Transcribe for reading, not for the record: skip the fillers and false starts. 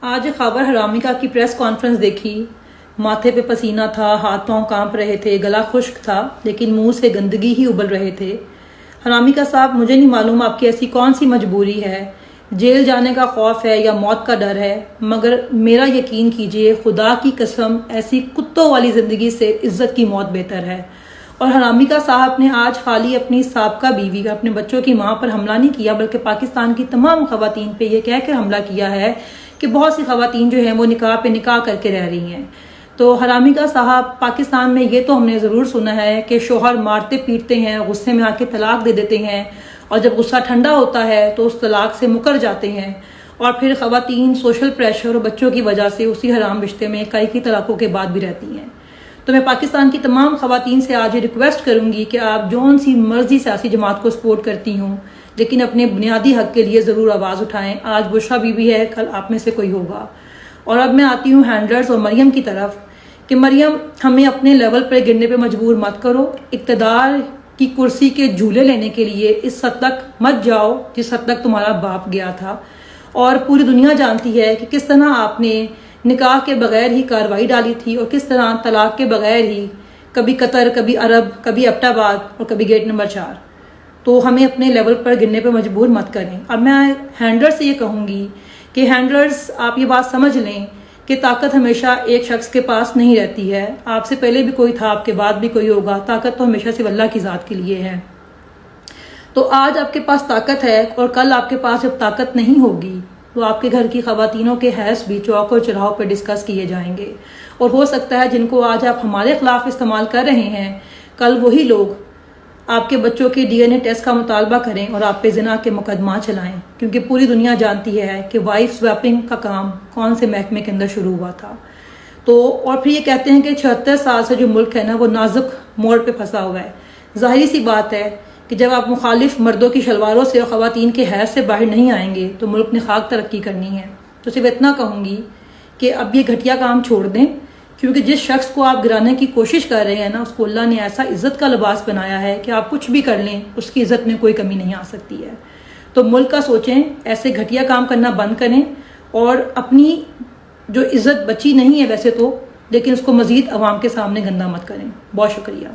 آج خبر حرامیکا کی پریس کانفرنس دیکھی، ماتھے پہ پسینہ تھا، ہاتھ پاؤں کانپ رہے تھے، گلا خشک تھا، لیکن منہ سے گندگی ہی ابل رہے تھے۔ حرامیکا صاحب، مجھے نہیں معلوم آپ کی ایسی کون سی مجبوری ہے، جیل جانے کا خوف ہے یا موت کا ڈر ہے، مگر میرا یقین کیجئے، خدا کی قسم، ایسی کتوں والی زندگی سے عزت کی موت بہتر ہے۔ اور حرامیکا صاحب نے آج خالی اپنی سابقہ بیوی، اپنے بچوں کی ماں پر حملہ نہیں کیا، بلکہ پاکستان کی تمام خواتین پہ یہ کہہ کر حملہ کیا ہے کہ بہت سی خواتین جو ہیں وہ نکاح پہ نکاح کر کے رہ رہی ہیں۔ تو حرامیکا صاحب، پاکستان میں یہ تو ہم نے ضرور سنا ہے کہ شوہر مارتے پیٹتے ہیں، غصے میں آ کے طلاق دے دیتے ہیں، اور جب غصہ ٹھنڈا ہوتا ہے تو اس طلاق سے مکر جاتے ہیں، اور پھر خواتین سوشل پریشر اور بچوں کی وجہ سے اسی حرام رشتے میں کئی طلاقوں کے بعد بھی رہتی ہیں۔ تو میں پاکستان کی تمام خواتین سے آج یہ ریکویسٹ کروں گی کہ آپ جون سی مرضی سیاسی جماعت کو سپورٹ کرتی ہوں، لیکن اپنے بنیادی حق کے لیے ضرور آواز اٹھائیں۔ آج بشرا بی بی ہے، کل آپ میں سے کوئی ہوگا۔ اور اب میں آتی ہوں ہینڈلرز اور مریم کی طرف کہ مریم، ہمیں اپنے لیول پر گرنے پہ مجبور مت کرو۔ اقتدار کی کرسی کے جھولے لینے کے لیے اس حد تک مت جاؤ جس حد تک تمہارا باپ گیا تھا۔ اور پوری دنیا جانتی ہے کہ کس طرح آپ نے نکاح کے بغیر ہی کارروائی ڈالی تھی، اور کس طرح طلاق کے بغیر ہی کبھی قطر، کبھی عرب، کبھی ایبٹ آباد اور کبھی گیٹ نمبر 4۔ تو ہمیں اپنے لیول پر گرنے پہ مجبور مت کریں۔ اب میں ہینڈلر سے یہ کہوں گی کہ ہینڈلرز، آپ یہ بات سمجھ لیں کہ طاقت ہمیشہ ایک شخص کے پاس نہیں رہتی ہے۔ آپ سے پہلے بھی کوئی تھا، آپ کے بعد بھی کوئی ہوگا۔ طاقت تو ہمیشہ صرف اللہ کی ذات کے لیے ہے۔ تو آج آپ کے پاس طاقت ہے، اور کل آپ کے پاس جب طاقت نہیں ہوگی تو آپ کے گھر کی خواتینوں کے حیث بھی چوک اور چراہوں پہ ڈسکس کیے جائیں گے، اور ہو سکتا ہے جن کو آج آپ ہمارے خلاف استعمال کر رہے ہیں، کل وہی لوگ آپ کے بچوں کے ڈی این اے ٹیسٹ کا مطالبہ کریں اور آپ پہ زنا کے مقدمہ چلائیں، کیونکہ پوری دنیا جانتی ہے کہ وائف سویپنگ کا کام کون سے محکمے کے اندر شروع ہوا تھا۔ تو اور پھر یہ کہتے ہیں کہ 76 سال سے جو ملک ہے نا، وہ نازک موڑ پہ پھنسا ہوا ہے۔ ظاہری سی بات ہے کہ جب آپ مخالف مردوں کی شلواروں سے اور خواتین کے حیض سے باہر نہیں آئیں گے تو ملک نے خاک ترقی کرنی ہے۔ تو صرف اتنا کہوں گی کہ اب یہ گھٹیا کام چھوڑ دیں، کیونکہ جس شخص کو آپ گرانے کی کوشش کر رہے ہیں نا، اس کو اللہ نے ایسا عزت کا لباس بنایا ہے کہ آپ کچھ بھی کر لیں، اس کی عزت میں کوئی کمی نہیں آ سکتی ہے۔ تو ملک کا سوچیں، ایسے گھٹیا کام کرنا بند کریں، اور اپنی جو عزت بچی نہیں ہے ویسے تو، لیکن اس کو مزید عوام کے سامنے گندا مت کریں۔ بہت شکریہ۔